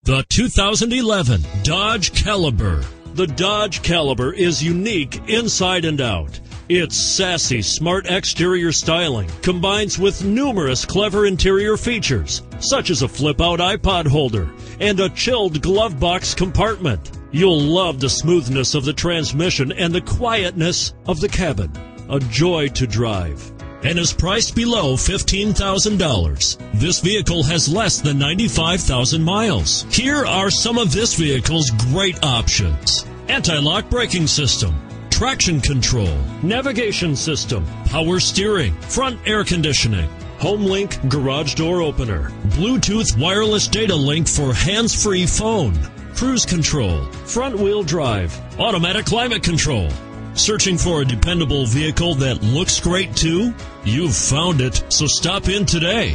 The 2011 Dodge Caliber. The Dodge Caliber is unique inside and out. Its sassy, smart exterior styling combines with numerous clever interior features, such as a flip-out iPod holder and a chilled glove box compartment. You'll love the smoothness of the transmission and the quietness of the cabin. A joy to drive, and is priced below $15,000. This vehicle has less than 95,000 miles. Here are some of this vehicle's great options: anti-lock braking system, traction control, navigation system, power steering, front air conditioning, HomeLink garage door opener, Bluetooth wireless data link for hands-free phone, cruise control, front wheel drive, automatic climate control. Searching for a dependable vehicle that looks great too? You've found it, so stop in today.